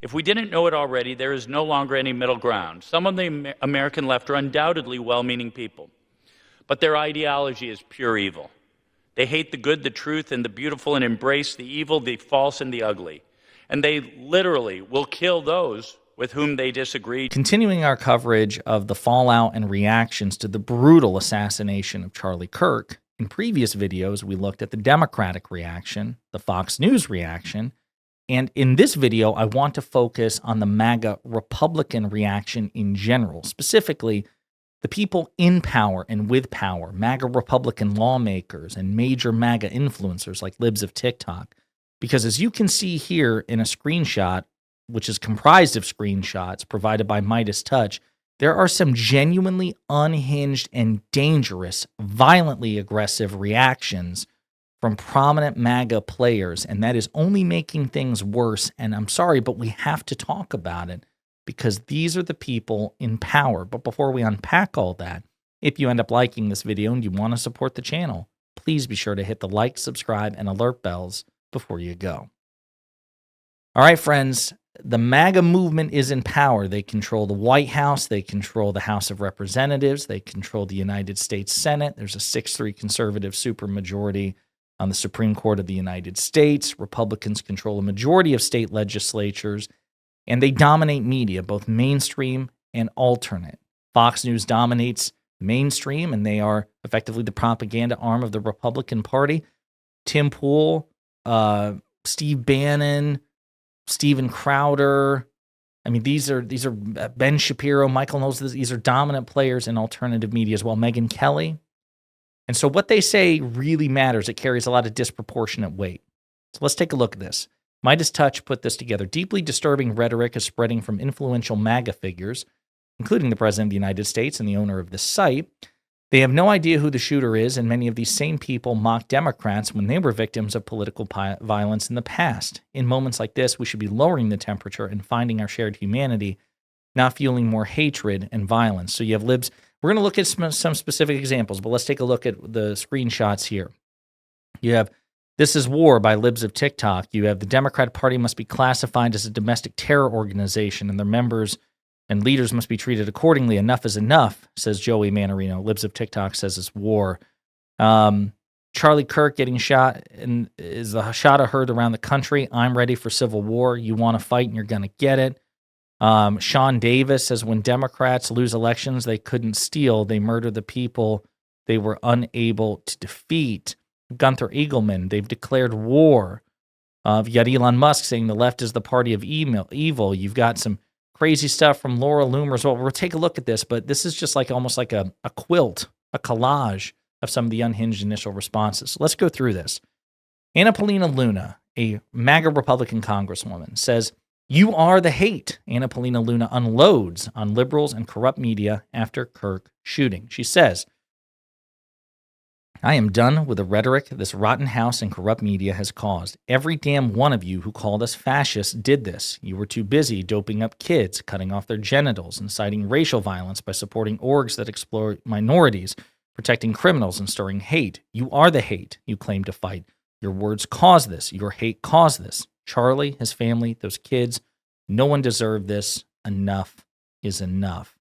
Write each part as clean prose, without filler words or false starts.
If we didn't know it already, there is no longer any middle ground. Some of the American left are undoubtedly well-meaning people, but their ideology is pure evil. They hate the good, the truth, and the beautiful, and embrace the evil, the false, and the ugly. And they literally will kill those with whom they disagree. Continuing our coverage of the fallout and reactions to the brutal assassination of Charlie Kirk, in previous videos we looked at the Democratic reaction, the Fox News reaction, and in this video I want to focus on the MAGA Republican reaction in general, specifically the people in power and with power, MAGA Republican lawmakers and major MAGA influencers like Libs of TikTok. Because as you can see here in a screenshot, which is comprised of screenshots provided by Midas Touch, there are some genuinely unhinged and dangerous, violently aggressive reactions from prominent MAGA players, and that is only making things worse. And I'm sorry, but we have to talk about it because these are the people in power. But before we unpack all that, if you end up liking this video and you want to support the channel, please be sure to hit the like, subscribe, and alert bells before you go. All right, friends, the MAGA movement is in power. They control the White House. They control the House of Representatives. They control the United States Senate. There's a 6-3 conservative supermajority on the Supreme Court of the United States. Republicans control a majority of state legislatures, and they dominate media, both mainstream and alternate. Fox News dominates mainstream, and they are effectively the propaganda arm of the Republican Party. Tim Pool, Steve Bannon, Steven Crowder. I mean, these are Ben Shapiro, Michael Knowles. These are dominant players in alternative media as well. Megyn Kelly. And so what they say really matters. It carries a lot of disproportionate weight. So let's take a look at this. Midas Touch put this together. Deeply disturbing rhetoric is spreading from influential MAGA figures, including the President of the United States and the owner of this site. They have no idea who the shooter is, and many of these same people mock Democrats when they were victims of political violence in the past. In moments like this, we should be lowering the temperature and finding our shared humanity, not fueling more hatred and violence. So you have libs. We're going to look at some specific examples, but let's take a look at the screenshots here. You have "This is War" by Libs of TikTok. You have "The Democrat Party must be classified as a domestic terror organization, and their members and leaders must be treated accordingly. Enough is enough," says Joey Manarino. Libs of TikTok says it's war. Charlie Kirk getting shot and is a shot heard around the country. "I'm ready for civil war. You want to fight and you're going to get it." Sean Davis says, "When Democrats lose elections, they couldn't steal. They murder the people they were unable to defeat." Gunther Eagleman, "They've declared war." You got Elon Musk saying the left is the party of evil. You've got some crazy stuff from Laura Loomer as well. We'll take a look at this, but this is just like almost like a quilt, a collage of some of the unhinged initial responses. So let's go through this. Anna Paulina Luna, a MAGA Republican congresswoman, says, "You are the hate." Anna Paulina Luna unloads on liberals and corrupt media after Kirk shooting. She says, "I am done with the rhetoric this rotten house and corrupt media has caused. Every damn one of you who called us fascists did this. You were too busy doping up kids, cutting off their genitals, inciting racial violence by supporting orgs that exploit minorities, protecting criminals, and stirring hate. You are the hate you claim to fight. Your words caused this. Your hate caused this. Charlie, his family, those kids, no one deserved this. Enough is enough."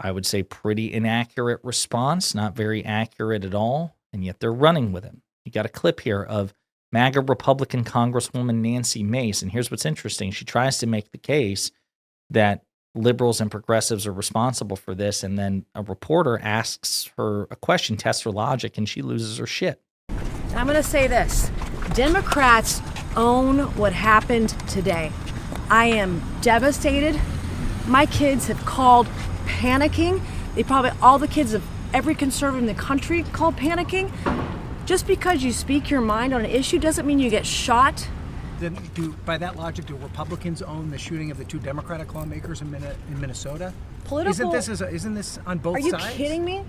I would say pretty inaccurate response, not very accurate at all, and yet they're running with it. You got a clip here of MAGA Republican Congresswoman Nancy Mace, and here's what's interesting. She tries to make the case that liberals and progressives are responsible for this, and then a reporter asks her a question, tests her logic, and she loses her shit. I'm going to say this. Democrats own what happened today. I am devastated. My kids have called panicking. All the kids of every conservative in the country call panicking. Just because you speak your mind on an issue doesn't mean you get shot. Then by that logic, do Republicans own the shooting of the 2 Democratic lawmakers in Minnesota? Isn't this on both sides? Are you kidding me?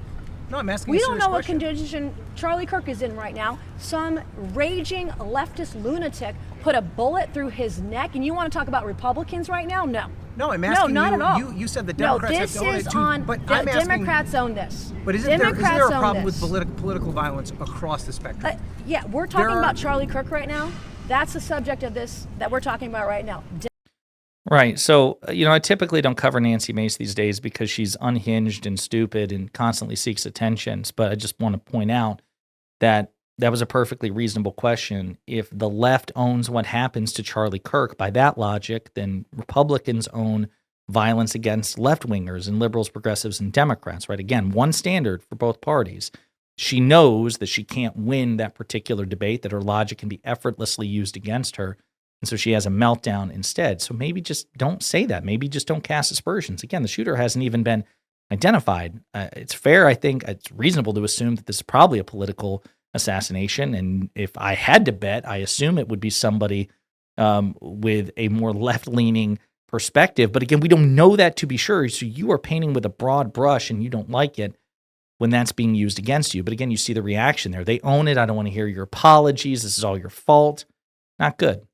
No, I'm asking We you a don't serious know what question. condition Charlie Kirk is in right now. Some raging leftist lunatic put a bullet through his neck, and you want to talk about Republicans right now? No. No, I'm asking not at all. You said the Democrats no, have owned it too. But Democrats own this. But isn't there a problem with political violence across the spectrum? Yeah, we're talking about Charlie Kirk right now. That's the subject of this that we're talking about right now. Right. So, I typically don't cover Nancy Mace these days because she's unhinged and stupid and constantly seeks attentions. But I just want to point out that that was a perfectly reasonable question. If the left owns what happens to Charlie Kirk, by that logic, then Republicans own violence against left-wingers and liberals, progressives, and Democrats, right? Again, one standard for both parties. She knows that she can't win that particular debate, that her logic can be effortlessly used against her. And so she has a meltdown instead. So maybe just don't say that. Maybe just don't cast aspersions. Again, the shooter hasn't even been identified. It's fair, I think, it's reasonable to assume that this is probably a political assassination. And if I had to bet, I assume it would be somebody with a more left-leaning perspective. But again, we don't know that to be sure. So you are painting with a broad brush and you don't like it when that's being used against you. But again, you see the reaction there. They own it. I don't want to hear your apologies. This is all your fault. Not good.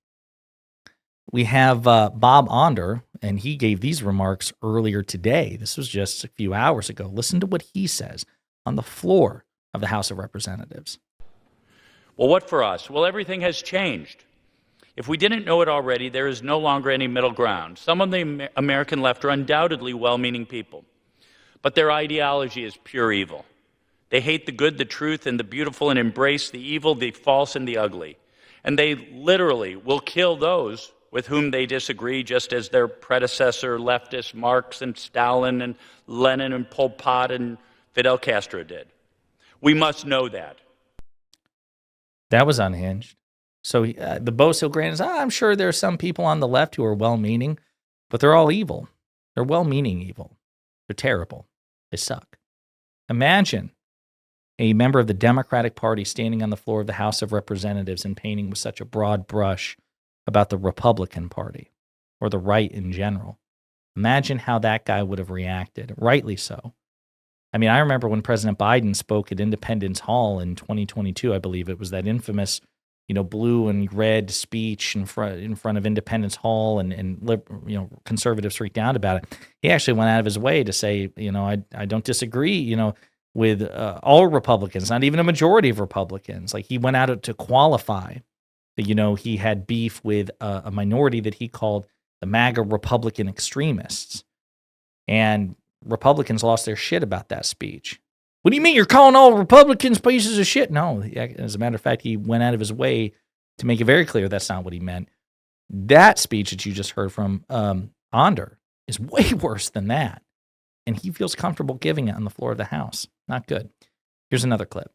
We have Bob Onder, and he gave these remarks earlier today. This was just a few hours ago. Listen to what he says on the floor of the House of Representatives. Well, what for us? Well, everything has changed. If we didn't know it already, there is no longer any middle ground. Some of the American left are undoubtedly well-meaning people, but their ideology is pure evil. They hate the good, the truth, and the beautiful, and embrace the evil, the false, and the ugly. And they literally will kill those with whom they disagree, just as their predecessor leftists Marx and Stalin and Lenin and Pol Pot and Fidel Castro did. We must know that. That was unhinged. So the Bosil grant is, I'm sure there are some people on the left who are well-meaning, but they're all evil. They're well-meaning evil. They're terrible. They suck. Imagine a member of the Democratic Party standing on the floor of the House of Representatives and painting with such a broad brush about the Republican Party or the right in general. Imagine how that guy would have reacted, rightly so. I mean, I remember when President Biden spoke at Independence Hall in 2022, I believe it was that infamous, blue and red speech in front of Independence Hall, and conservatives freaked out about it. He actually went out of his way to say, I don't disagree, with all Republicans, not even a majority of Republicans. Like, he went out to qualify that, he had beef with a minority that he called the Maga Republican extremists. And Republicans lost their shit about that speech. What do you mean you're calling all Republicans pieces of shit? No, as a matter of fact, he went out of his way to make it very clear that's not what he meant. That speech that you just heard from Onder is way worse than that. And he feels comfortable giving it on the floor of the House. Not good. Here's another clip.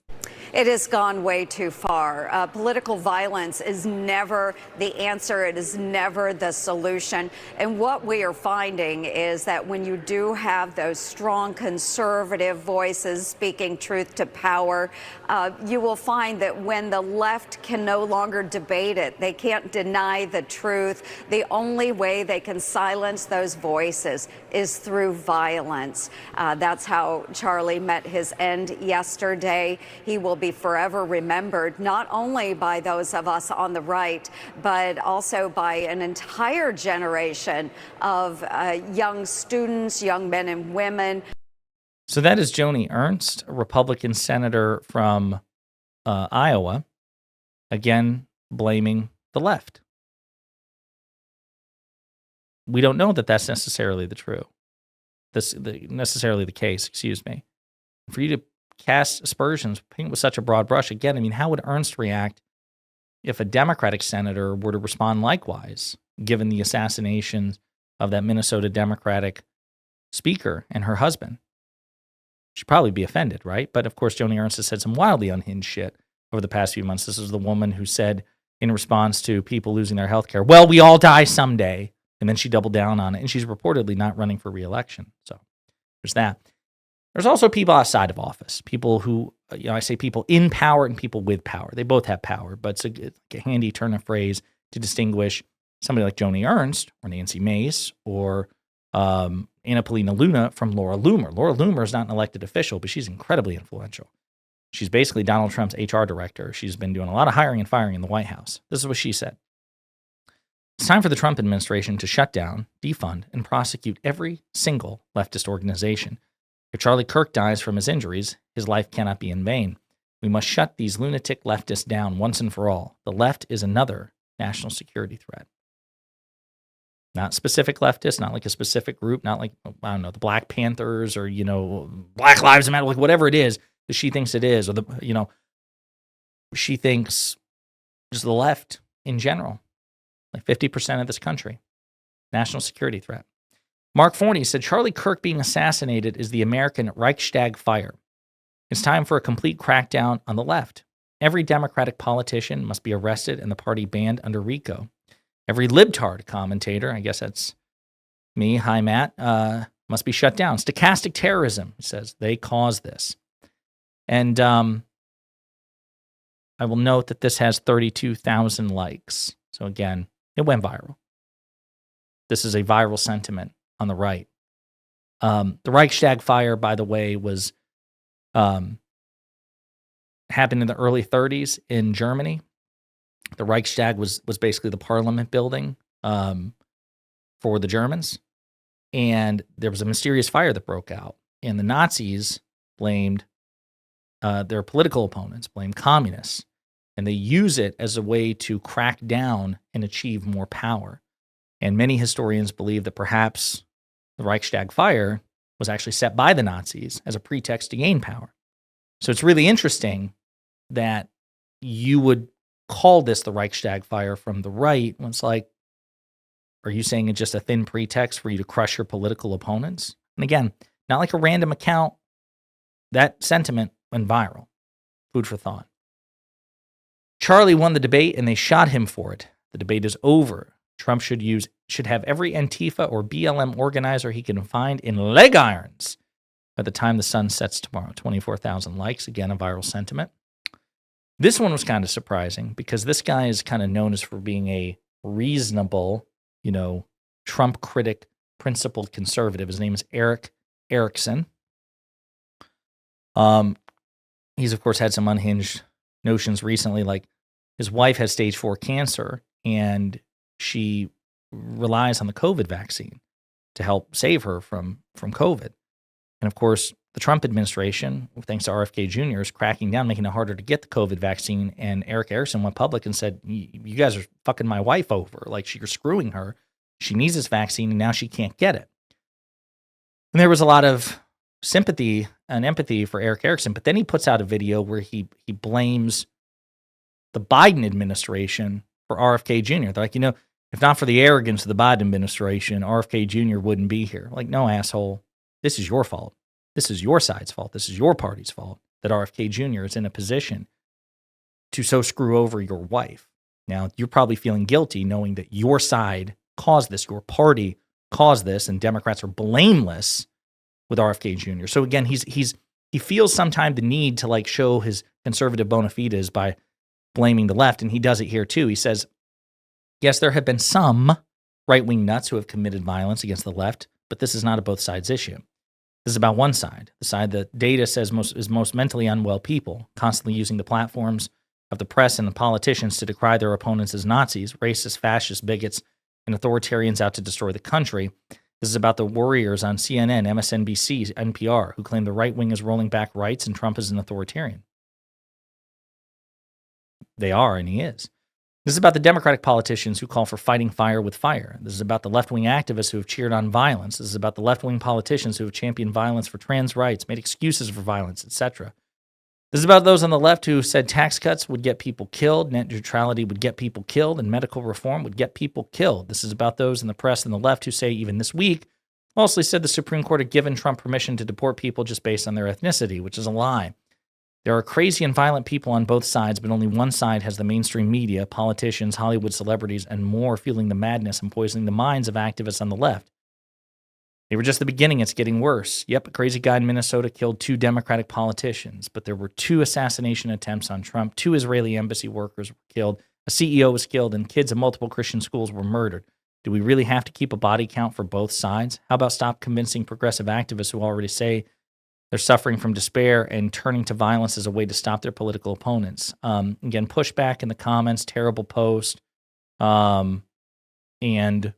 It has gone way too far. Political violence is never the answer. It is never the solution. And what we are finding is that when you do have those strong conservative voices speaking truth to power, you will find that when the left can no longer debate it, they can't deny the truth, the only way they can silence those voices is through violence. That's how Charlie met his end yesterday. He will be forever remembered, not only by those of us on the right, but also by an entire generation of young students, young men and women. So that is Joni Ernst, a Republican senator from Iowa, again blaming the left. We don't know that that's necessarily necessarily the case, excuse me. For you to cast aspersions, paint with such a broad brush, again, I mean, how would Ernst react if a Democratic senator were to respond likewise, given the assassinations of that Minnesota Democratic speaker and her husband? She'd probably be offended, right? But of course, Joni Ernst has said some wildly unhinged shit over the past few months. This is the woman who said in response to people losing their health care, well, we all die someday. And then she doubled down on it. And she's reportedly not running for re-election. So there's that. There's also people outside of office, people who, I say people in power and people with power. They both have power, but it's a handy turn of phrase to distinguish somebody like Joni Ernst or Nancy Mace or Anna Paulina Luna from Laura Loomer. Laura Loomer is not an elected official, but she's incredibly influential. She's basically Donald Trump's HR director. She's been doing a lot of hiring and firing in the White House. This is what she said. It's time for the Trump administration to shut down, defund, and prosecute every single leftist organization. If Charlie Kirk dies from his injuries, his life cannot be in vain. We must shut these lunatic leftists down once and for all. The left is another national security threat. Not specific leftists, not like a specific group, not like, I don't know, the Black Panthers or, Black Lives Matter, like whatever it is that she thinks it is, or she thinks just the left in general, like 50% of this country, national security threat. Mark Forney said, Charlie Kirk being assassinated is the American Reichstag fire. It's time for a complete crackdown on the left. Every Democratic politician must be arrested and the party banned under RICO. Every libtard commentator, I guess that's me, hi Matt, must be shut down. Stochastic terrorism, he says, they caused this. And I will note that this has 32,000 likes. So again, it went viral. This is a viral sentiment on the right. The Reichstag fire, by the way, was happened in the early 30s in Germany. The Reichstag was basically the parliament building for the Germans. And there was a mysterious fire that broke out. And the Nazis blamed their political opponents, blamed communists. And they use it as a way to crack down and achieve more power. And many historians believe that perhaps the Reichstag fire was actually set by the Nazis as a pretext to gain power. So it's really interesting that you would call this the Reichstag fire from the right when it's like, are you saying it's just a thin pretext for you to crush your political opponents? And again, not like a random account. That sentiment went viral. Food for thought. Charlie won the debate and they shot him for it. The debate is over. Trump should have every Antifa or BLM organizer he can find in leg irons by the time the sun sets tomorrow. 24,000 likes. Again, a viral sentiment. This one was kind of surprising because this guy is kind of known as for being a reasonable, Trump critic, principled conservative. His name is Eric Erickson. He's, of course, had some unhinged notions recently, like his wife has stage 4 cancer and she relies on the COVID vaccine to help save her from COVID. And of course, the Trump administration, thanks to RFK Jr., is cracking down, making it harder to get the COVID vaccine. And Eric Erickson went public and said, you guys are fucking my wife over. Like, you're screwing her. She needs this vaccine, and now she can't get it. And there was a lot of sympathy and empathy for Eric Erickson. But then he puts out a video where he blames the Biden administration for RFK Jr. They're like, if not for the arrogance of the Biden administration, RFK Jr. wouldn't be here. Like, no, asshole. This is your fault. This is your side's fault. This is your party's fault that RFK Jr. is in a position to so screw over your wife. Now, you're probably feeling guilty knowing that your side caused this, your party caused this, and Democrats are blameless with RFK Jr. So again, he feels sometimes the need to show his conservative bona fides by blaming the left, and he does it here too. He says, yes, there have been some right-wing nuts who have committed violence against the left, but this is not a both sides issue. This is about one side, the side that data says is most mentally unwell people, constantly using the platforms of the press and the politicians to decry their opponents as Nazis, racists, fascists, bigots, and authoritarians out to destroy the country. This is about the warriors on CNN, MSNBC, NPR, who claim the right wing is rolling back rights and Trump is an authoritarian. They are, and he is. This is about the Democratic politicians who call for fighting fire with fire. This is about the left-wing activists who have cheered on violence. This is about the left-wing politicians who have championed violence for trans rights, made excuses for violence, etc. This is about those on the left who said tax cuts would get people killed, net neutrality would get people killed, and medical reform would get people killed. This is about those in the press and the left who say, even this week, falsely said the Supreme Court had given Trump permission to deport people just based on their ethnicity, which is a lie. There are crazy and violent people on both sides, but only one side has the mainstream media, politicians, Hollywood celebrities, and more fueling the madness and poisoning the minds of activists on the left. They were just the beginning. It's getting worse. Yep, a crazy guy in Minnesota killed 2 Democratic politicians, but there were 2 assassination attempts on Trump. 2 Israeli embassy workers were killed. A CEO was killed, and kids at multiple Christian schools were murdered. Do we really have to keep a body count for both sides? How about stop convincing progressive activists who already say they're suffering from despair and turning to violence as a way to stop their political opponents? Again, pushback in the comments, terrible post. And, it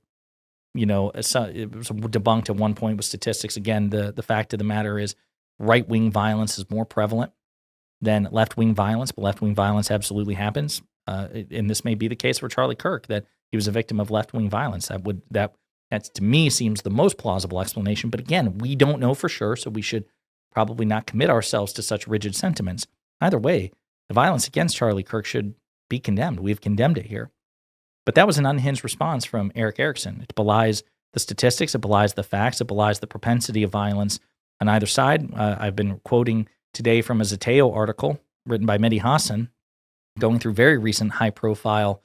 was debunked at one point with statistics. Again, the fact of the matter is right-wing violence is more prevalent than left-wing violence, but left-wing violence absolutely happens. And this may be the case for Charlie Kirk, that he was a victim of left-wing violence. That to me seems the most plausible explanation. But again, we don't know for sure, so we should probably not commit ourselves to such rigid sentiments. Either way, the violence against Charlie Kirk should be condemned. We've condemned it here. But that was an unhinged response from Eric Erickson. It belies the statistics, it belies the facts, it belies the propensity of violence on either side. I've been quoting today from a Zateo article written by Mehdi Hassan, going through very recent high-profile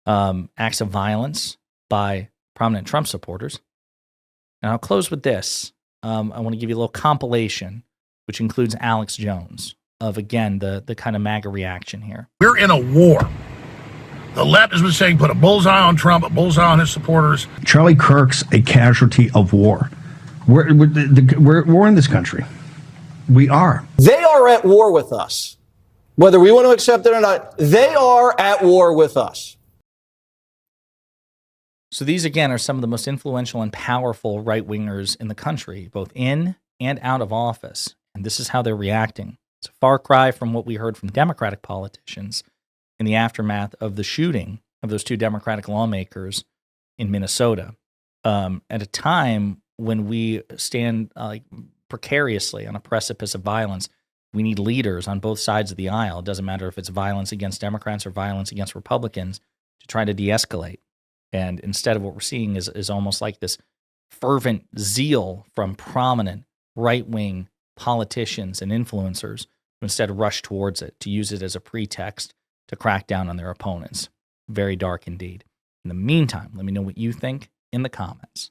acts of violence by prominent Trump supporters. And I'll close with this. I want to give you a little compilation, which includes Alex Jones, of, again, the kind of MAGA reaction here. We're in a war. The left has been saying put a bullseye on Trump, a bullseye on his supporters. Charlie Kirk's a casualty of war. We're in this country. We are. They are at war with us. Whether we want to accept it or not, they are at war with us. So these, again, are some of the most influential and powerful right-wingers in the country, both in and out of office. And this is how they're reacting. It's a far cry from what we heard from Democratic politicians in the aftermath of the shooting of those two Democratic lawmakers in Minnesota. At a time when we stand precariously on a precipice of violence, we need leaders on both sides of the aisle. It doesn't matter if it's violence against Democrats or violence against Republicans, to try to de-escalate. And instead of what we're seeing is almost like this fervent zeal from prominent right-wing politicians and influencers who instead rush towards it, to use it as a pretext to crack down on their opponents. Very dark indeed. In the meantime, let me know what you think in the comments.